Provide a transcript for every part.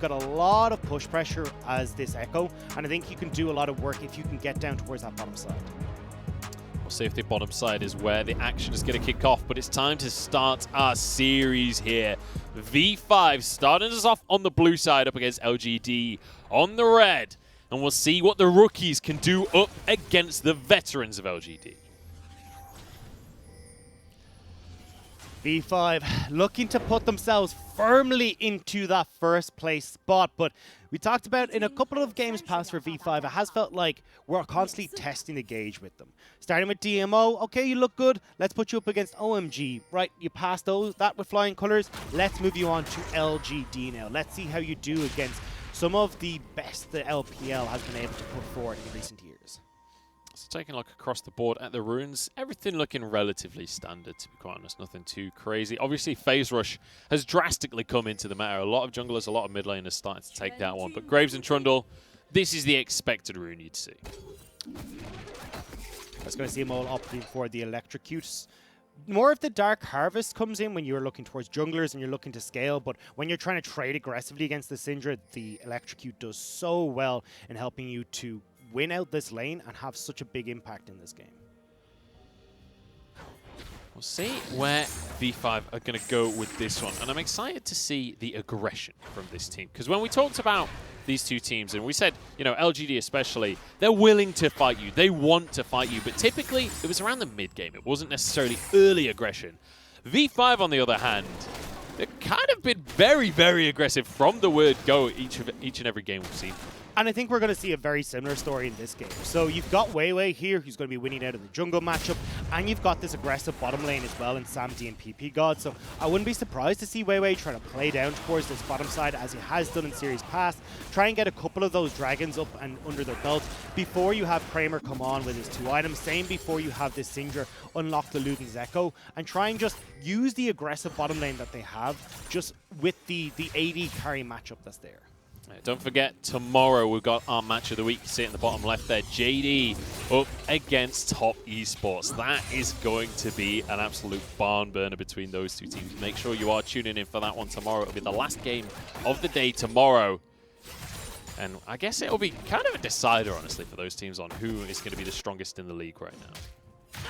got a lot of push pressure as this Echo, and I think you can do a lot of work if you can get down towards that bottom side. We'll see if the bottom side is where the action is going to kick off, but it's time to start our series here. V5 starting us off on the blue side up against LGD on the red, and we'll see what the rookies can do up against the veterans of LGD. V5 looking to put themselves firmly into that first place spot, but we talked about in a couple of games past for V5, it has felt like we're constantly testing the gauge with them. Starting with DMO, okay, you look good, let's put you up against OMG. Right, you passed that with flying colors, let's move you on to LGD now. Let's see how you do against some of the best the LPL has been able to put forward in recent years. So taking a look across the board at the runes, everything looking relatively standard, to be quite honest, nothing too crazy. Obviously, phase rush has drastically come into the meta. A lot of junglers, a lot of mid laners starting to take that one. But Graves and Trundle, this is the expected rune you'd see. I was going to see them all opting for the electrocutes. More of the Dark Harvest comes in when you're looking towards junglers and you're looking to scale, but when you're trying to trade aggressively against the Syndra, the electrocute does so well in helping you to win out this lane and have such a big impact in this game. We'll see where V5 are going to go with this one, and I'm excited to see the aggression from this team, because when we talked about these two teams, and we said, you know, LGD especially, they're willing to fight you, they want to fight you, but typically it was around the mid game, it wasn't necessarily early aggression. V5, on the other hand, they've kind of been very, very aggressive from the word go each and every game we've seen. And I think we're going to see a very similar story in this game. So you've got Weiwei here, who's going to be winning out of the jungle matchup, and you've got this aggressive bottom lane as well in Samdi and PP God. So I wouldn't be surprised to see Weiwei trying to play down towards this bottom side as he has done in series past. Try and get a couple of those dragons up and under their belt before you have Kramer come on with his 2 items. Same before you have this Syndra unlock the Luden's Echo, and try and just use the aggressive bottom lane that they have just with the AD carry matchup that's there. Don't forget, tomorrow we've got our match of the week. You see it in the bottom left there. JD up against Top Esports. That is going to be an absolute barn burner between those two teams. Make sure you are tuning in for that one tomorrow. It'll be the last game of the day tomorrow. And I guess it'll be kind of a decider, honestly, for those teams on who is going to be the strongest in the league right now.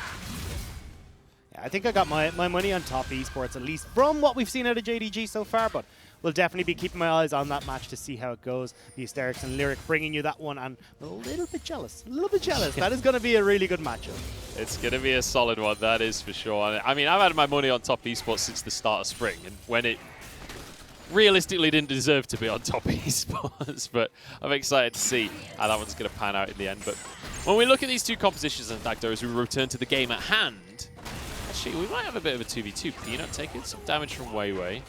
Yeah, I think I got my money on Top Esports, at least from what we've seen out of JDG so far, but we'll definitely be keeping my eyes on that match to see how it goes. The Hysterics and Lyric bringing you that one, and I'm a little bit jealous. That is going to be a really good matchup. It's going to be a solid one, that is for sure. I mean, I've had my money on Top Esports since the start of spring, and when it realistically didn't deserve to be on Top Esports, but I'm excited to see how that one's going to pan out in the end. But when we look at these two compositions, and Dagdo, as we return to the game at hand, actually, we might have a bit of a 2v2. Peanut taking some damage from Weiwei.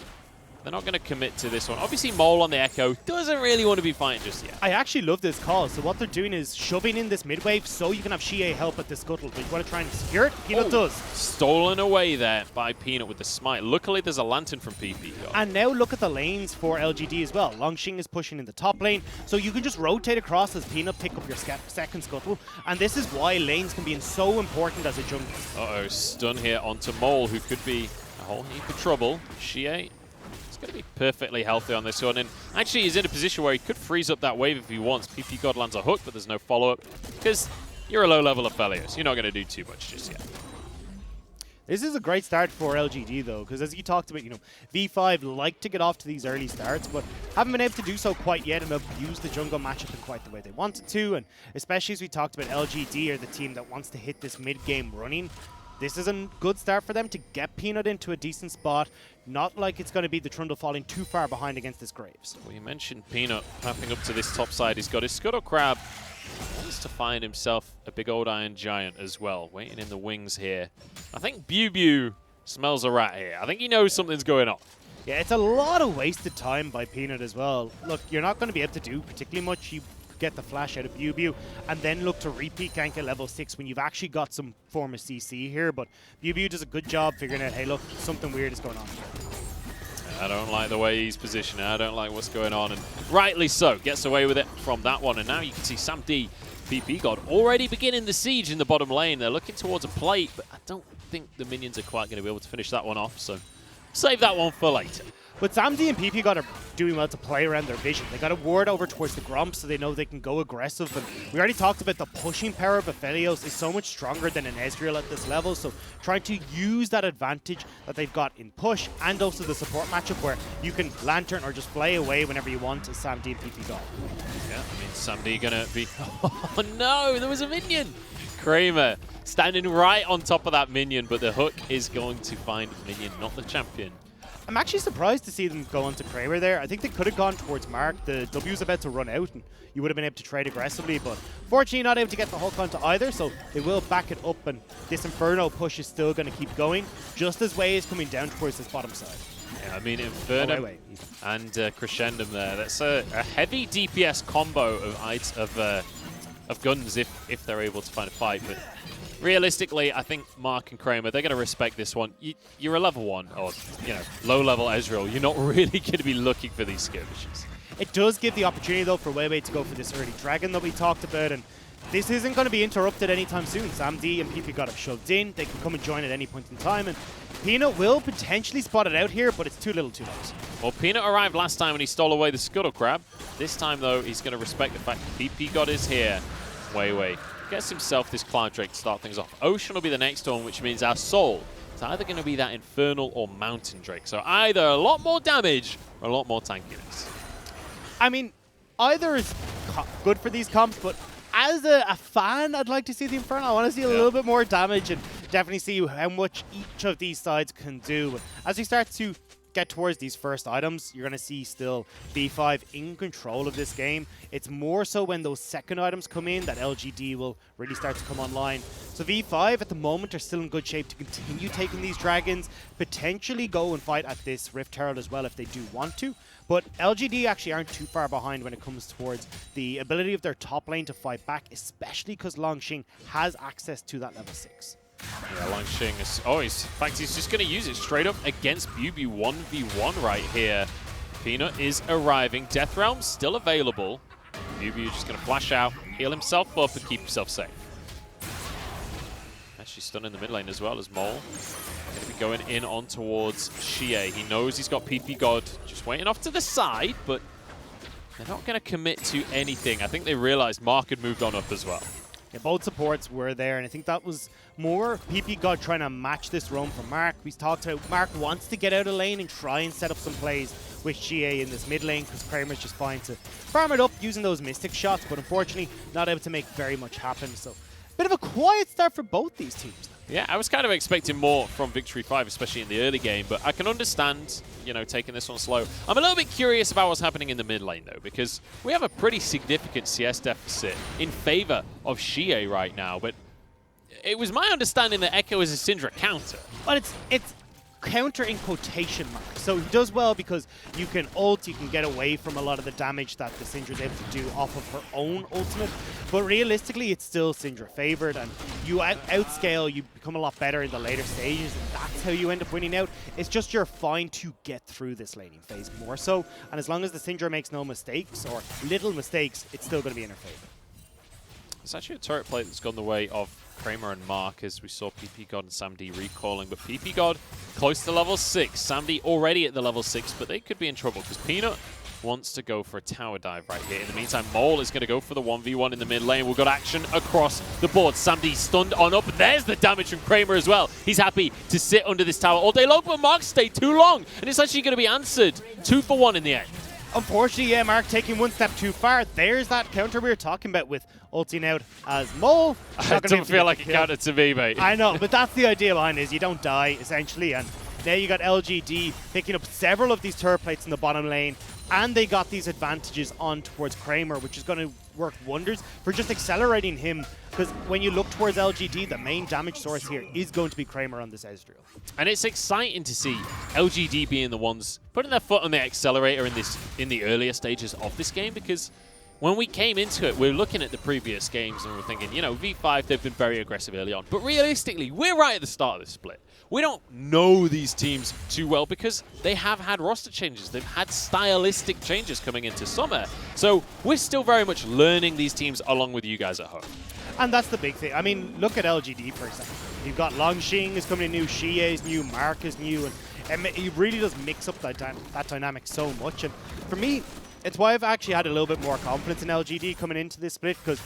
They're not going to commit to this one. Obviously, Mole on the Echo doesn't really want to be fighting just yet. I actually love this call. So what they're doing is shoving in this mid wave so you can have Shie help at the scuttle. But you want to try and secure it? Peanut does. Stolen away there by Peanut with the smite. Luckily, there's a lantern from PP. And now look at the lanes for LGD as well. Longxing is pushing in the top lane. So you can just rotate across as Peanut, pick up your second scuttle. And this is why lanes can be so important as a jungler. Uh-oh, stun here onto Mole, who could be a whole heap of trouble. Shie going to be perfectly healthy on this one, and actually he's in a position where he could freeze up that wave if he wants. PP God lands a hook, but there's no follow-up because you're a low level of Aphelios. You're not going to do too much just yet. This is a great start for LGD though, because as you talked about, you know, V5 like to get off to these early starts, but haven't been able to do so quite yet and abuse the jungle matchup in quite the way they wanted to, and especially as we talked about, LGD are the team that wants to hit this mid-game running. This is a good start for them to get Peanut into a decent spot. Not like it's going to be the Trundle falling too far behind against this Graves. Well, you mentioned Peanut mapping up to this top side. He's got his Scuttle Crab. He wants to find himself a big old Iron Giant as well, waiting in the wings here. I think Bew smells a rat here. I think he knows something's going on. Yeah, it's a lot of wasted time by Peanut as well. Look, you're not going to be able to do particularly much. You get the flash out of Bew and then look to repeat gank at level 6 when you've actually got some form of CC here, but Bew does a good job figuring out, hey look, something weird is going on here. I don't like the way he's positioned. I don't like what's going on, and rightly so. Gets away with it from that one, and now you can see Sam D, PP God, already beginning the siege in the bottom lane. They're looking towards a plate, but I don't think the minions are quite going to be able to finish that one off, so save that one for later. But Samdi and PP got are doing well to play around their vision. They got a ward over towards the Grump, so they know they can go aggressive. And we already talked about the pushing power of Aphelios is so much stronger than an Ezreal at this level. So trying to use that advantage that they've got in push and also the support matchup where you can Lantern or just fly away whenever you want as Samdi and PP got. Yeah, I mean, Samdi gonna be... Oh no, there was a minion! Kramer standing right on top of that minion, but the hook is going to find the minion, not the champion. I'm actually surprised to see them go onto Kramer there. I think they could have gone towards Mark. The W's about to run out, and you would have been able to trade aggressively, but fortunately not able to get the hook onto either, so they will back it up, and this Inferno push is still going to keep going, just as Wei is coming down towards this bottom side. Yeah, I mean, Inferno and Crescendum there. That's a heavy DPS combo of guns if they're able to find a fight, but realistically, I think Mark and Kramer, they're going to respect this one. You're a level 1 or, low-level Ezreal. You're not really going to be looking for these skirmishes. It does give the opportunity, though, for Weiwei to go for this early dragon that we talked about, and this isn't going to be interrupted anytime soon. Samdi and PP got it shoved in. They can come and join at any point in time, and Peanut will potentially spot it out here, but it's too little too late. Well, Peanut arrived last time and he stole away the Scuttle Crab. This time, though, he's going to respect the fact that PP God is here. Weiwei gets himself this Cloud Drake to start things off. Ocean will be the next one, which means our Soul is either going to be that Infernal or Mountain Drake. So either a lot more damage or a lot more tankiness. I mean, either is good for these comps, but as a fan, I'd like to see the Infernal. I want to see a little bit more damage and definitely see how much each of these sides can do. As we start to get towards these first items, you're going to see still V5 in control of this game. It's more so when those second items come in that LGD will really start to come online. So V5 at the moment are still in good shape to continue taking these dragons, potentially go and fight at this Rift Herald as well if they do want to. But LGD actually aren't too far behind when it comes towards the ability of their top lane to fight back, especially because Longxing has access to that level 6. Yeah, Longxing is... Oh, in fact, he's just going to use it straight up against Bubu 1v1 right here. Peanut is arriving. Death Realm still available. Bubu just going to flash out, heal himself up, and keep himself safe. Actually stunned in the mid lane as well as Mole. Going to be going in on towards Xie. He knows he's got PP God just waiting off to the side, but they're not going to commit to anything. I think they realized Mark had moved on up as well. Yeah, both supports were there, and I think that was more PP God trying to match this roam for Mark. We talked about Mark wants to get out of lane and try and set up some plays with Xie in this mid lane because Kramer's just fine to farm it up using those Mystic shots, but unfortunately not able to make very much happen. So bit of a quiet start for both these teams. Yeah, I was kind of expecting more from Victory 5, especially in the early game, but I can understand, taking this one slow. I'm a little bit curious about what's happening in the mid lane, though, because we have a pretty significant CS deficit in favor of Xie right now, but it was my understanding that Echo is a Syndra counter. But it's counter in quotation marks. So he does well because you can ult, you can get away from a lot of the damage that the Syndra is able to do off of her own ultimate. But realistically, it's still Syndra favored, and you outscale, you become a lot better in the later stages, and that's how you end up winning out. It's just you're fine to get through this laning phase more so, and as long as the Syndra makes no mistakes, or little mistakes, it's still going to be in her favor. It's actually a turret play that's gone the way of Kramer and Mark, as we saw PP God and Samdi recalling, but PP God close to level 6, Samdi already at the level 6, but they could be in trouble because Peanut wants to go for a tower dive right here. In the meantime, Mole is going to go for the 1v1 in the mid lane. We've got action across the board. Samdi stunned on up. There's the damage from Kramer as well. He's happy to sit under this tower all day long, but Mark stayed too long, and it's actually going to be answered 2 for 1 in the end. Unfortunately, yeah, Mark taking one step too far. There's that counter we were talking about with ulting out as Mole. I don't feel like it counted to me, mate. I know, but that's the idea behind it, is you don't die, essentially. And now you got LGD picking up several of these turret plates in the bottom lane, and they got these advantages on towards Kramer, which is going to work wonders for just accelerating him. Because when you look towards LGD, the main damage source here is going to be Kramer on this Ezreal. And it's exciting to see LGD being the ones putting their foot on the accelerator in the earlier stages of this game, because when we came into it, we were looking at the previous games and we were thinking, V5, they've been very aggressive early on. But realistically, we're right at the start of this split. We don't know these teams too well because they have had roster changes. They've had stylistic changes coming into summer. So we're still very much learning these teams along with you guys at home. And that's the big thing. I mean, look at LGD, for example. You've got Longxing is coming in new, Xie is new, Mark is new, and It really does mix up that dynamic so much. And for me, it's why I've actually had a little bit more confidence in LGD coming into this split, because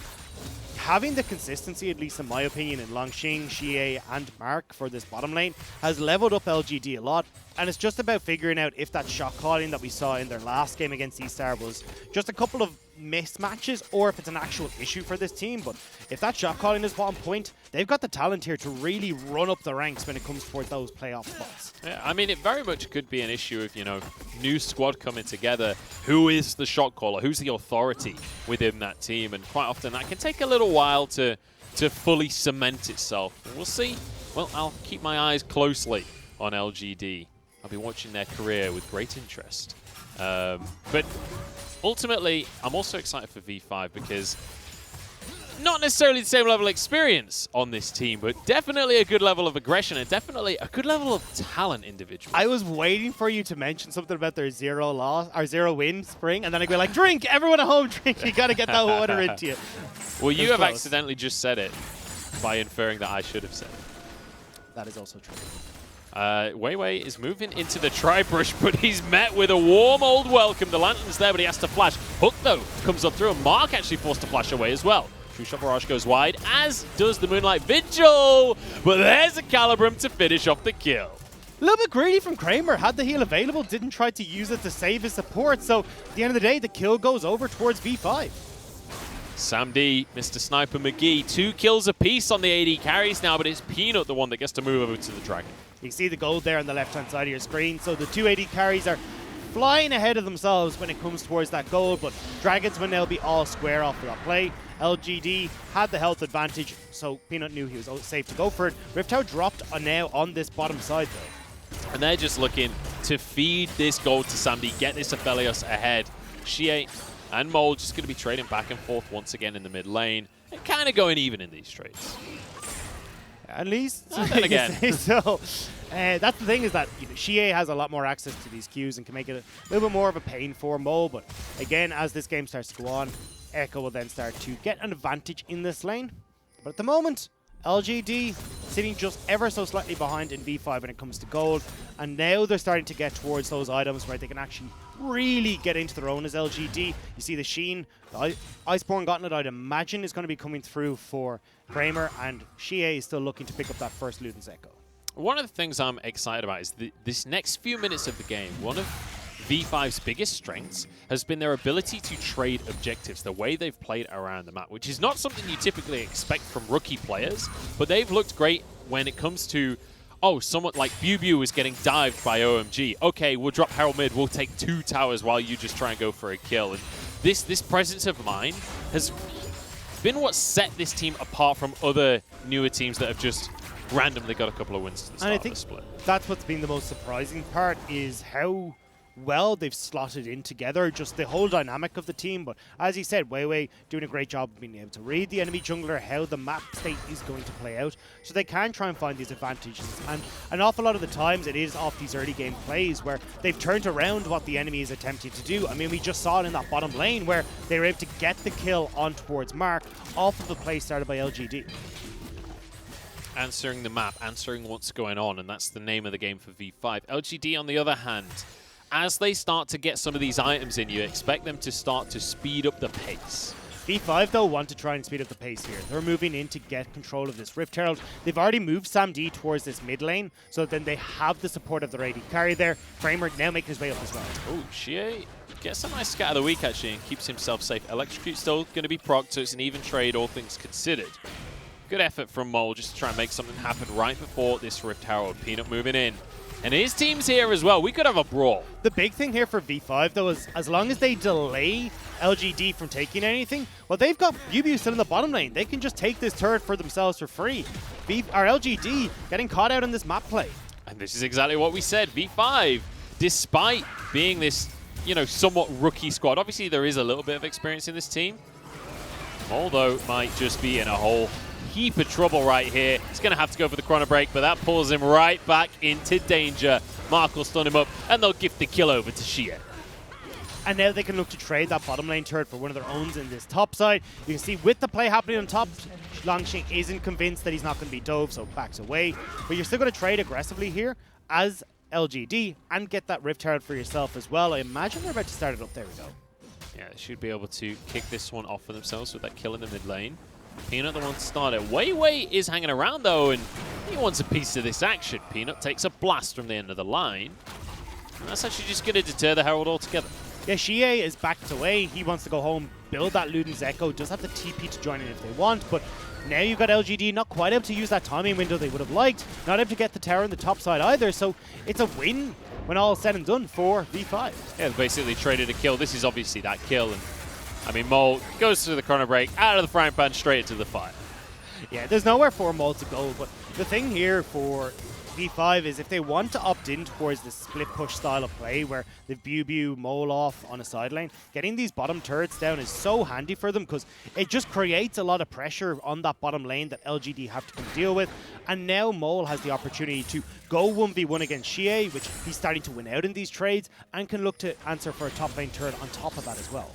having the consistency, at least in my opinion, in Longxing, Xie, and Mark for this bottom lane has leveled up LGD a lot. And it's just about figuring out if that shot calling that we saw in their last game against E-Star was just a couple of mismatches, or if it's an actual issue for this team. But if that shot calling is on point, they've got the talent here to really run up the ranks when it comes towards those playoff spots. Yeah, I mean, it very much could be an issue of, you know, new squad coming together. Who is the shot caller? Who's the authority within that team? And quite often that can take a little while to fully cement itself. And we'll see. Well, I'll keep my eyes closely on LGD. I'll be watching their career with great interest. But ultimately, I'm also excited for V5 because not necessarily the same level of experience on this team, but definitely a good level of aggression and definitely a good level of talent individually. I was waiting for you to mention something about their 0-win spring, and then I'd be like, drink! Everyone at home, drink! You gotta get that water into you. Well, you have accidentally just said it by inferring that I should have said it. That is also true. Weiwei is moving into the tri-brush, but he's met with a warm old welcome. The lantern's there, but he has to flash. Hook, though, comes up through, and Mark actually forced to flash away as well. True Shot Barrage goes wide, as does the Moonlight Vigil. But there's a Calibrum to finish off the kill. A little bit greedy from Kramer. Had the heal available, didn't try to use it to save his support. So at the end of the day, the kill goes over towards V5. Sam D, Mr. Sniper McGee, 2 kills apiece on the AD carries now, but it's Peanut the one that gets to move over to the Dragon. You see the gold there on the left-hand side of your screen. So the 2 AD carries are flying ahead of themselves when it comes towards that gold, but Dragons will now be all square off of that play. LGD had the health advantage, so Peanut knew he was safe to go for it. Rift Tower dropped now on this bottom side, though. And they're just looking to feed this gold to Sam D, get this Aphelios ahead. Xie and Mole just going to be trading back and forth once again in the mid lane, and kind of going even in these trades. At least. Then again. So that's the thing, is that Xie has a lot more access to these queues and can make it a little bit more of a pain for Mole. But again, as this game starts to go on, Echo will then start to get an advantage in this lane. But at the moment, LGD sitting just ever so slightly behind in V5 when it comes to gold. And now they're starting to get towards those items where they can actually really get into their own as LGD. You see the Sheen, the Iceborne Gauntlet, I'd imagine, is going to be coming through for Kramer, and Xie is still looking to pick up that first Luden's Echo. One of the things I'm excited about is this next few minutes of the game. One of V5's biggest strengths has been their ability to trade objectives, the way they've played around the map, which is not something you typically expect from rookie players, but they've looked great when it comes to, oh, someone like Bew is getting dived by OMG. Okay, we'll drop Herald mid, we'll take 2 towers while you just try and go for a kill. And this presence of mind has been what set this team apart from other newer teams that have just randomly got a couple of wins to the start of the split. That's what's been the most surprising part, is how well they've slotted in together, just the whole dynamic of the team. But as you said, Weiwei doing a great job of being able to read the enemy jungler, how the map state is going to play out, so they can try and find these advantages. And an awful lot of the times it is off these early game plays where they've turned around what the enemy is attempting to do. I mean, we just saw it in that bottom lane where they were able to get the kill on towards Mark off of the play started by LGD. Answering the map, answering what's going on, and that's the name of the game for V5. LGD, on the other hand, as they start to get some of these items in, you expect them to start to speed up the pace. V5, though, want to try and speed up the pace here. They're moving in to get control of this Rift Herald. They've already moved Sam D towards this mid lane, so then they have the support of the AD carry there. Kramer now making his way up as well. Oh, Xie gets a nice scat of the week, actually, and keeps himself safe. Electrocute still going to be procced, so it's an even trade, all things considered. Good effort from Mole just to try and make something happen right before this Rift Herald. Peanut moving in. And his team's here as well. We could have a brawl. The big thing here for V5, though, is as long as they delay LGD from taking anything, well, they've got Bew still in the bottom lane. They can just take this turret for themselves for free. LGD getting caught out in this map play. And this is exactly what we said. V5, despite being this, you know, somewhat rookie squad, obviously there is a little bit of experience in this team. Although might just be in a whole heap of trouble right here. He's going to have to go for the chrono break, but that pulls him right back into danger. Mark will stun him up, and they'll gift the kill over to Xie. And now they can look to trade that bottom lane turret for one of their own in this top side. You can see with the play happening on top, Longxing isn't convinced that he's not going to be dove, so backs away. But you're still going to trade aggressively here as LGD and get that Rift Herald for yourself as well. I imagine they're about to start it up. There we go. Yeah, they should be able to kick this one off for themselves with that kill in the mid lane. Peanut the one to start it. Wei is hanging around though, and he wants a piece of this action. Peanut takes a blast from the end of the line. And that's actually just going to deter the Herald altogether. Yeah, Xie is backed away. He wants to go home, build that Luden's Echo. Does have the TP to join in if they want, but now you've got LGD not quite able to use that timing window they would have liked. Not able to get the tower on the top side either, so it's a win when all is said and done for V5. Yeah, they basically traded a kill. This is obviously that kill, and I mean, Mole goes to the chrono break, out of the frying pan, straight into the fire. Yeah, there's nowhere for Mole to go, but the thing here for V5 is if they want to opt in towards the split push style of play where they've Bew Mole off on a side lane, getting these bottom turrets down is so handy for them because it just creates a lot of pressure on that bottom lane that LGD have to come deal with. And now Mole has the opportunity to go 1v1 against Xie, which he's starting to win out in these trades, and can look to answer for a top lane turret on top of that as well.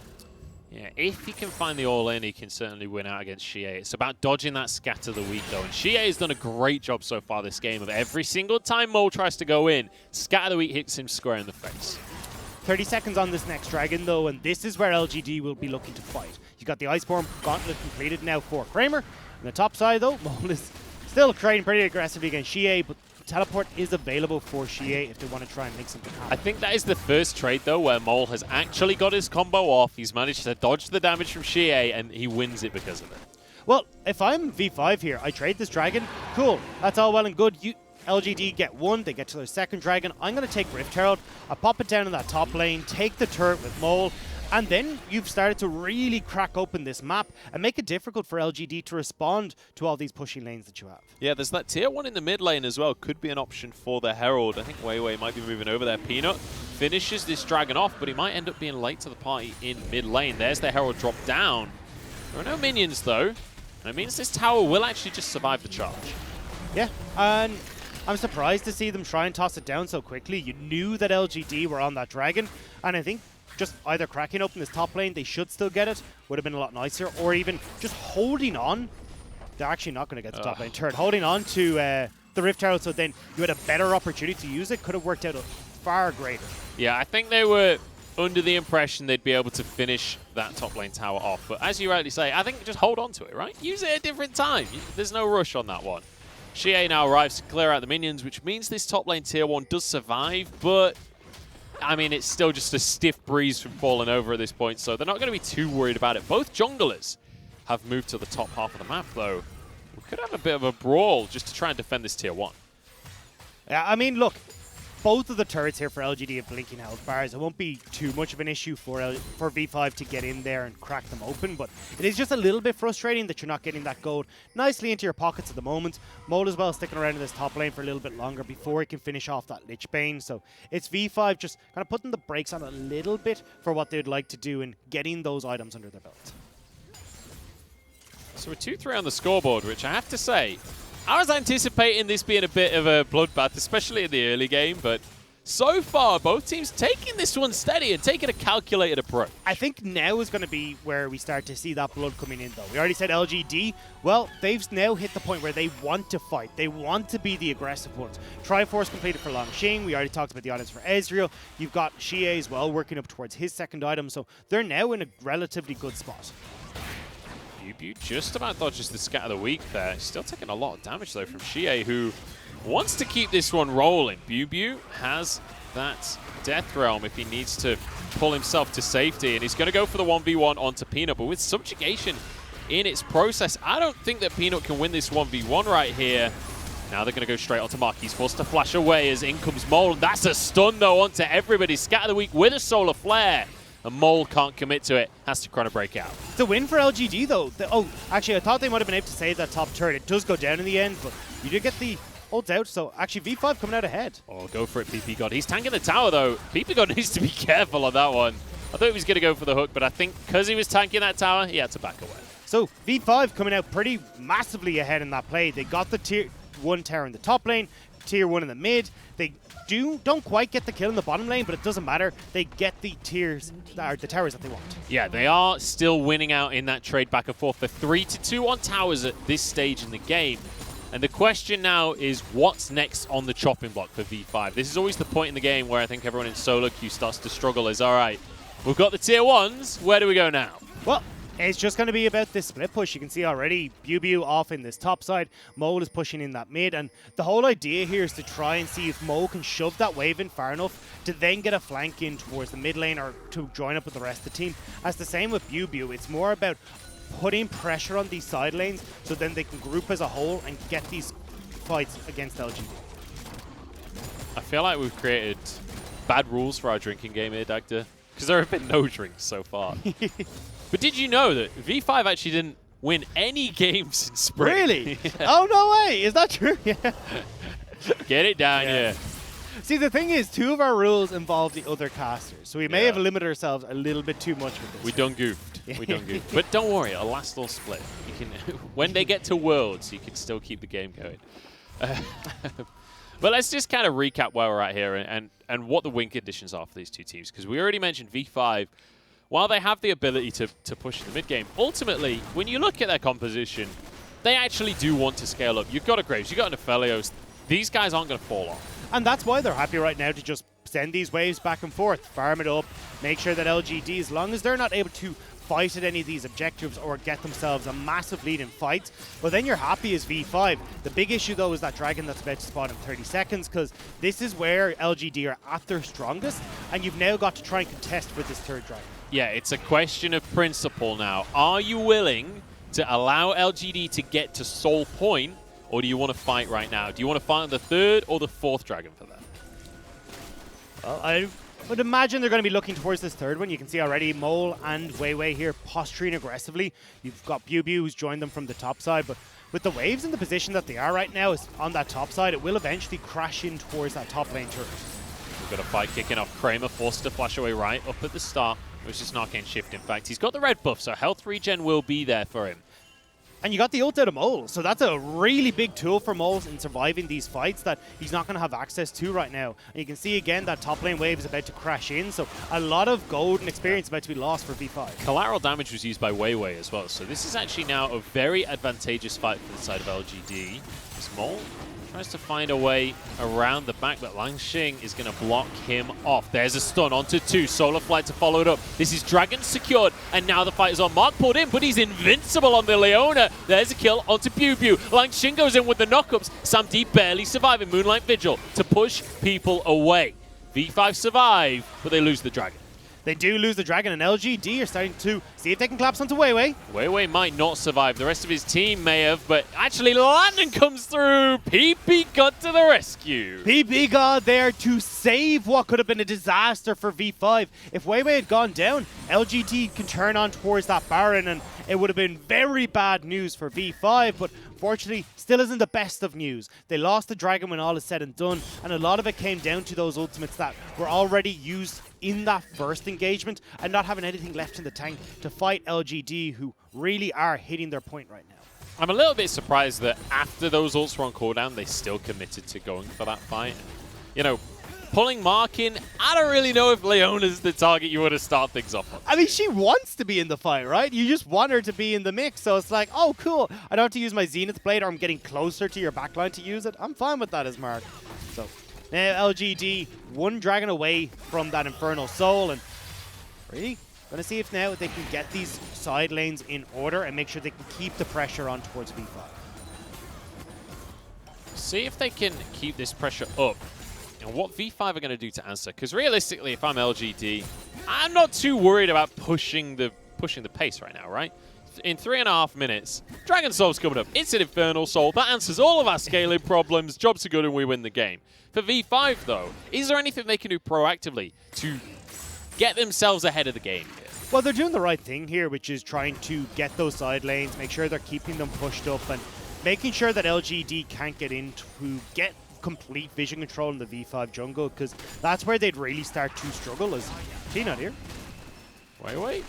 Yeah, if he can find the all-in, he can certainly win out against Xie. It's about dodging that scatter the weak, though. And Xie has done a great job so far this game of every single time Mole tries to go in, scatter the weak hits him square in the face. 30 seconds on this next dragon, though, and this is where LGD will be looking to fight. You got the Iceborne Gauntlet completed now for Kramer. On the top side, though, Mole is still trading pretty aggressively against Xie, but teleport is available for Xie if they want to try and make something happen. I think that is the first trade, though, where Mole has actually got his combo off. He's managed to dodge the damage from Xie, and he wins it because of it. Well, if I'm V5 here, I trade this dragon. Cool, that's all well and good. LGD get one, they get to their second dragon. I'm going to take Rift Herald. I pop it down in that top lane, take the turret with Mole, and then you've started to really crack open this map and make it difficult for LGD to respond to all these pushing lanes that you have. Yeah, there's that tier 1 in the mid lane as well. Could be an option for the Herald. I think Wei might be moving over there. Peanut finishes this dragon off, but he might end up being late to the party in mid lane. There's the Herald drop down. There are no minions, though. That means this tower will actually just survive the charge. Yeah, and I'm surprised to see them try and toss it down so quickly. You knew that LGD were on that dragon, and I think just either cracking open this top lane, they should still get it, would have been a lot nicer, or even just holding on. They're actually not going to get the top lane turret. Holding on to the Rift Herald, so then you had a better opportunity to use it, could have worked out far greater. Yeah, I think they were under the impression they'd be able to finish that top lane tower off, but as you rightly say, I think just hold on to it, right? Use it at a different time. There's no rush on that one. Xie now arrives to clear out the minions, which means this top lane tier 1 does survive, but I mean, it's still just a stiff breeze from falling over at this point, so they're not going to be too worried about it. Both junglers have moved to the top half of the map, though. We could have a bit of a brawl just to try and defend this tier 1. Yeah, I mean, look, both of the turrets here for LGD have blinking health bars. It won't be too much of an issue for V5 to get in there and crack them open, but it is just a little bit frustrating that you're not getting that gold nicely into your pockets at the moment. Mole as well sticking around in this top lane for a little bit longer before he can finish off that Lich Bane, so it's V5 just kind of putting the brakes on a little bit for what they'd like to do and getting those items under their belt. So we're 2-3 on the scoreboard, which I have to say, I was anticipating this being a bit of a bloodbath, especially in the early game, but so far, both teams taking this one steady and taking a calculated approach. I think now is going to be where we start to see that blood coming in, though. We already said LGD. Well, they've now hit the point where they want to fight. They want to be the aggressive ones. Triforce completed for Longxing. We already talked about the items for Ezreal. You've got Xie as well, working up towards his second item, so they're now in a relatively good spot. Bew just about dodges the scatter of the week there. He's still taking a lot of damage, though, from Xie, who wants to keep this one rolling. Bew has that Death Realm if he needs to pull himself to safety, and he's going to go for the 1v1 onto Peanut, but with Subjugation in its process, I don't think that Peanut can win this 1v1 right here. Now they're going to go straight onto Mark. He's forced to flash away as in comes Mole, and that's a stun, though, onto everybody. Scatter the week with a Solar Flare. And Mole can't commit to it, has to chrono break out. It's a win for LGD, though. Oh, actually, I thought they might have been able to save that top turret. It does go down in the end, but you did get the ults out, so actually V5 coming out ahead. Oh, go for it, PP God. He's tanking the tower, though. PP God needs to be careful on that one. I thought he was going to go for the hook, but I think because he was tanking that tower, he had to back away. So V5 coming out pretty massively ahead in that play. They got the tier 1 tower in the top lane, tier 1 in the mid. They don't quite get the kill in the bottom lane, but it doesn't matter. They get the towers that they want. Yeah, they are still winning out in that trade back and forth. They're 3-2 on towers at this stage in the game. And the question now is, what's next on the chopping block for V5? This is always the point in the game where I think everyone in solo queue starts to struggle is, all right, we've got the tier 1s, where do we go now? Well, it's just going to be about this split push. You can see already Bew off in this top side. Mole is pushing in that mid. And the whole idea here is to try and see if Mole can shove that wave in far enough to then get a flank in towards the mid lane or to join up with the rest of the team. As the same with Bew, it's more about putting pressure on these side lanes so then they can group as a whole and get these fights against LGD. I feel like we've created bad rules for our drinking game here, Dagda, because there have been no drinks so far. But did you know that V5 actually didn't win any games in spring? Really? Oh, no way. Is that true? Yeah. Get it down, yeah. See, the thing is, 2 of our rules involve the other casters, so we may have limited ourselves a little bit too much with this. We done goofed. We done goofed. But don't worry, it'll last all split. You can, when they get to Worlds, you can still keep the game going. But let's just kind of recap where we're at here and what the win conditions are for these two teams, because we already mentioned V5. While they have the ability to push in the mid game, ultimately, when you look at their composition, they actually do want to scale up. You've got a Graves, you've got an Aphelios. These guys aren't going to fall off. And that's why they're happy right now to just send these waves back and forth, farm it up, make sure that LGD, as long as they're not able to fight at any of these objectives or get themselves a massive lead in fights, well then you're happy as V5. The big issue though is that Dragon that's about to spawn in 30 seconds, because this is where LGD are at their strongest, and you've now got to try and contest for this third Dragon. Yeah, it's a question of principle now. Are you willing to allow LGD to get to Soul Point, or do you want to fight right now? Do you want to fight on the 3rd or the 4th Dragon for that? Well, I would imagine they're going to be looking towards this 3rd one. You can see already Mole and Wei here posturing aggressively. You've got Bew who's joined them from the top side, but with the waves in the position that they are right now is on that top side, it will eventually crash in towards that top lane turret. We've got a fight kicking off. Kramer forced to flash away right up at the start. It was just an arcane shift, in fact. He's got the red buff, so health regen will be there for him. And you got the ult out of Mole, so that's a really big tool for Mole in surviving these fights that he's not going to have access to right now. And you can see again that top lane wave is about to crash in, so a lot of gold and experience about to be lost for V5. Collateral damage was used by Wei as well, so this is actually now a very advantageous fight for the side of LGD. As Mole tries to find a way around the back, but Langxing is going to block him off. There's a stun onto 2. Solar Flight to follow it up. This is Dragon secured, and now the fight is on. Mark pulled in, but he's invincible on the Leona. There's a kill onto Bew. Langxing goes in with the knockups. Sam D barely surviving. Moonlight Vigil to push people away. V5 survive, but they lose the Dragon. They do lose the Dragon, and LGD are starting to see if they can collapse onto Wei. Wei might not survive. The rest of his team may have, but actually Landon comes through. PP got to the rescue. PP got there to save what could have been a disaster for V5. If Wei had gone down, LGD can turn on towards that Baron, and it would have been very bad news for V5, but fortunately, still isn't the best of news. They lost the Dragon when all is said and done, and a lot of it came down to those ultimates that were already used in that first engagement and not having anything left in the tank to fight LGD, who really are hitting their point right now. I'm a little bit surprised that after those ults were on cooldown, they still committed to going for that fight. You know, pulling Mark in, I don't really know if Leona's the target you want to start things off on. I mean, she wants to be in the fight, right? You just want her to be in the mix, so it's like, oh, cool. I don't have to use my Zenith Blade, or I'm getting closer to your backline to use it. I'm fine with that as Mark. So now LGD, 1 Dragon away from that Infernal Soul, and really going to see if now they can get these side lanes in order and make sure they can keep the pressure on towards V5. See if they can keep this pressure up and what V5 are going to do to answer. Because realistically, if I'm LGD, I'm not too worried about pushing the pace right now, right? In 3.5 minutes, Dragon Soul's coming up. It's an Infernal Soul. That answers all of our scaling problems. Jobs are good and we win the game. For V5, though, is there anything they can do proactively to get themselves ahead of the game here? Well, they're doing the right thing here, which is trying to get those side lanes, make sure they're keeping them pushed up, and making sure that LGD can't get in to get complete vision control in the V5 jungle, because that's where they'd really start to struggle as Peanut here. Wait.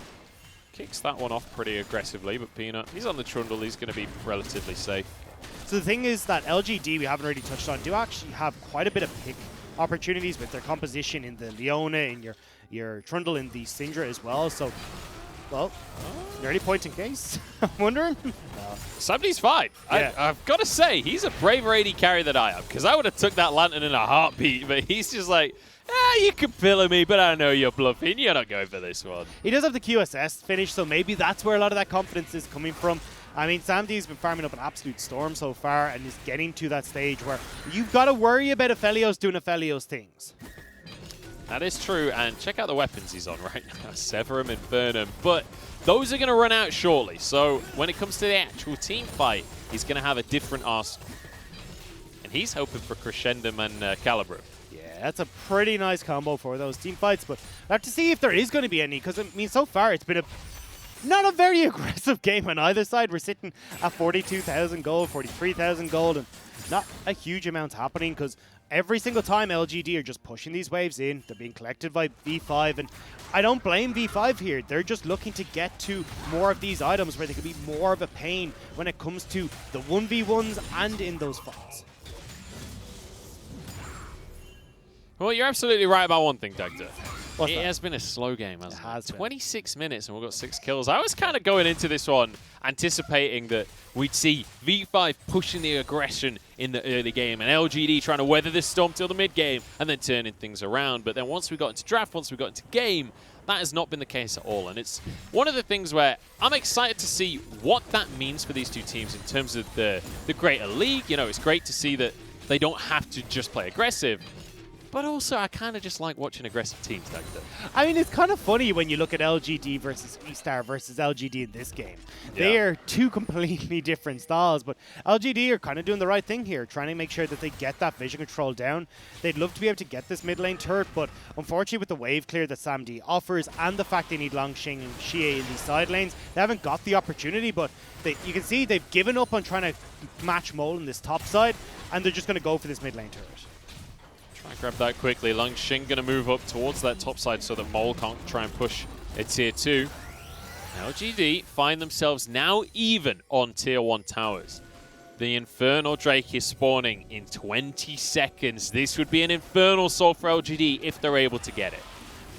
Kicks that one off pretty aggressively, but Peanut, he's on the trundle. He's going to be relatively safe. So the thing is that LGD, we haven't already touched on, do actually have quite a bit of pick opportunities with their composition in the Leona, in your Trundle, in the Syndra as well. So well, nearly point in case. I'm wondering. Somebody's fine. Yeah. I've got to say, he's a braver AD carry than I am, because I would have took that Lantern in a heartbeat, but he's just like, you can pillar me, but I know you're bluffing. You're not going for this one. He does have the QSS finish, so maybe that's where a lot of that confidence is coming from. I mean, SamD's been farming up an absolute storm so far and is getting to that stage where you've got to worry about Aphelios doing Aphelios things. That is true, and check out the weapons he's on right now. Severum, Infernum, but those are going to run out shortly. So when it comes to the actual team fight, he's going to have a different arsenal. And he's hoping for Crescendum and Calibrum. Yeah, that's a pretty nice combo for those team fights, but I have to see if there is going to be any, because I mean, so far it's been not a very aggressive game on either side. We're sitting at 42,000 gold, 43,000 gold, and not a huge amount happening because every single time LGD are just pushing these waves in. They're being collected by V5, and I don't blame V5 here. They're just looking to get to more of these items where they can be more of a pain when it comes to the 1v1s and in those fights. Well, you're absolutely right about one thing, Doctor. What's It that? has been a slow game, hasn't it? has been. 26 minutes and we've got 6 kills. I was kind of going into this one anticipating that we'd see V5 pushing the aggression in the early game and LGD trying to weather this storm till the mid game and then turning things around. But then once we got into draft, once we got into game, that has not been the case at all. And it's one of the things where I'm excited to see what that means for these two teams in terms of the greater league. You know, it's great to see that they don't have to just play aggressive. But also, I kind of just like watching aggressive teams like that. I mean, it's kind of funny when you look at LGD versus E-Star versus LGD in this game. They are two completely different styles, but LGD are kind of doing the right thing here, trying to make sure that they get that vision control down. They'd love to be able to get this mid lane turret, but unfortunately with the wave clear that SamD offers and the fact they need Longxing and Xie in these side lanes, they haven't got the opportunity, but you can see they've given up on trying to match Mole in this top side, and they're just going to go for this mid lane turret. Try and grab that quickly. Longxing going to move up towards that top side so that Mole can't try and push a tier 2. LGD find themselves now even on tier 1 towers. The Infernal Drake is spawning in 20 seconds. This would be an Infernal Soul for LGD if they're able to get it.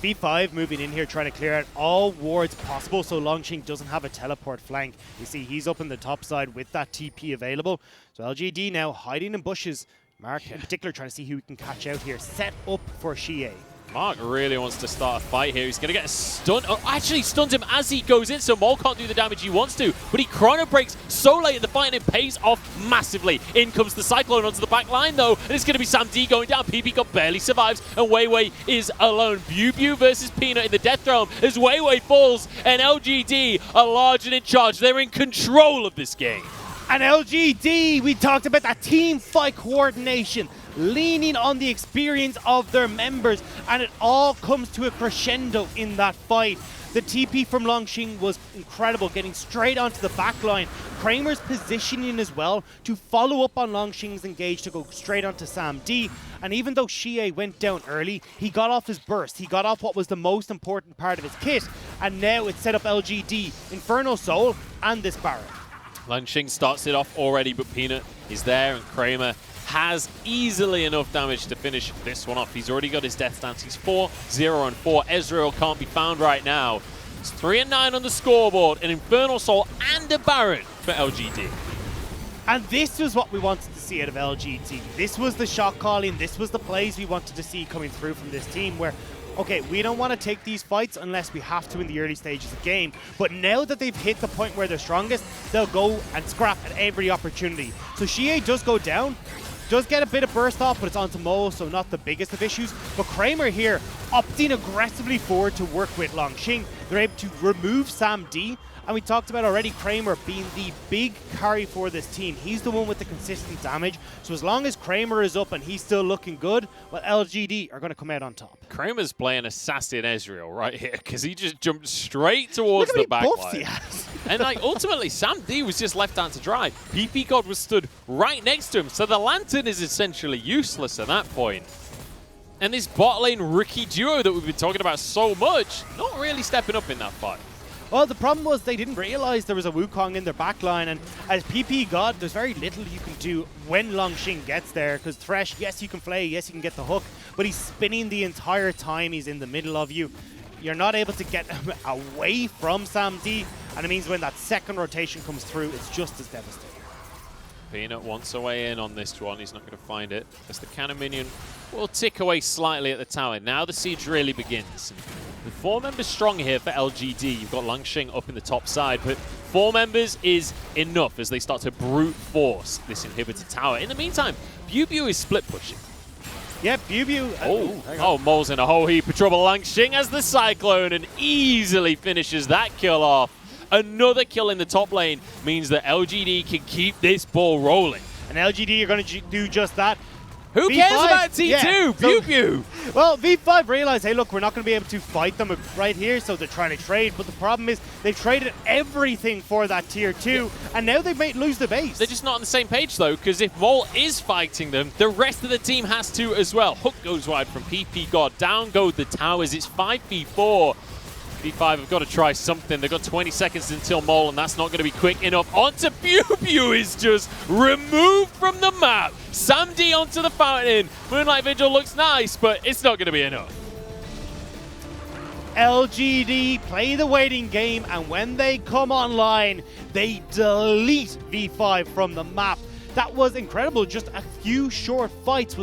V5 moving in here trying to clear out all wards possible so Longxing doesn't have a teleport flank. You see he's up on the top side with that TP available. So LGD now hiding in bushes. Mark in particular trying to see who he can catch out here. Set up for Xie. Mark really wants to start a fight here. He's going to get a stun. Oh, actually stuns him as he goes in, so Mole can't do the damage he wants to. But he chrono breaks so late in the fight, and it pays off massively. In comes the Cyclone onto the back line, though. And it's going to be SamD going down. PP God barely survives, and Weiwei is alone. Bew versus Peanut in the Death Realm as Weiwei falls, and LGD are large and in charge. They're in control of this game. And LGD, we talked about that team fight coordination, leaning on the experience of their members, and it all comes to a crescendo in that fight. The TP from Longxing was incredible, getting straight onto the back line. Kramer's positioning as well to follow up on Longxing's engage to go straight onto SamD. And even though Xie went down early, he got off his burst. He got off what was the most important part of his kit. And now it's set up LGD, Infernal Soul, and this Baron. Longxing starts it off already, but Peanut is there, and Kramer has easily enough damage to finish this one off. He's already got his death stance. He's 4-0-4. Ezreal can't be found right now. It's 3-9 on the scoreboard, an Infernal Soul and a Baron for LGD. And this was what we wanted to see out of LGD. This was the shot calling. This was the plays we wanted to see coming through from this team where, okay, we don't want to take these fights unless we have to in the early stages of the game. But now that they've hit the point where they're strongest, they'll go and scrap at every opportunity. So Xie does go down, does get a bit of burst off, but it's onto Mo, so not the biggest of issues. But Kramer here opting aggressively forward to work with Longxing. They're able to remove SamD. And we talked about already Kramer being the big carry for this team. He's the one with the consistent damage. So as long as Kramer is up and he's still looking good, well, LGD are going to come out on top. Kramer's playing Assassin Ezreal right here because he just jumped straight towards Look the back buffs line. he has. And like ultimately, SamD was just left down to dry. PP God was stood right next to him, so the Lantern is essentially useless at that point. And this bot lane rookie duo that we've been talking about so much, not really stepping up in that fight. Well, the problem was they didn't realize there was a Wukong in their backline, and as PP God, there's very little you can do when Longxing gets there, because Thresh, yes, you can play, yes, you can get the hook, but he's spinning the entire time he's in the middle of you. you're not able to get away from SamD, and it means when that second rotation comes through, it's just as devastating. Peanut wants a way in on this one. He's not going to find it. As the cannon minion will tick away slightly at the tower. Now the siege really begins. The 4 members strong here for LGD. You've got Langsheng up in the top side, but 4 members is enough as they start to brute force this inhibitor tower. In the meantime, BuBu is split pushing. Yeah, BuBu. Oh, Mole's in a whole heap of trouble. Langsheng has the Cyclone and easily finishes that kill off. Another kill in the top lane means that LGD can keep this ball rolling. And LGD are going to do just that. Who V5, cares about T2? yeah, BuBu! Well, V5 realized, hey, look, we're not going to be able to fight them right here, so they're trying to trade. But the problem is they've traded everything for that tier 2, and now they may lose the base. They're just not on the same page, though, because if Mole is fighting them, the rest of the team has to as well. Hook goes wide from PP God. Down go the towers. It's 5v4. V5 have got to try something. They've got 20 seconds until Mole, and that's not going to be quick enough. Onto BuBu is just removed from the map. SamD onto the fountain. Moonlight Vigil looks nice, but it's not going to be enough. LGD play the waiting game, and when they come online, they delete V5 from the map. That was incredible. Just a few short fights was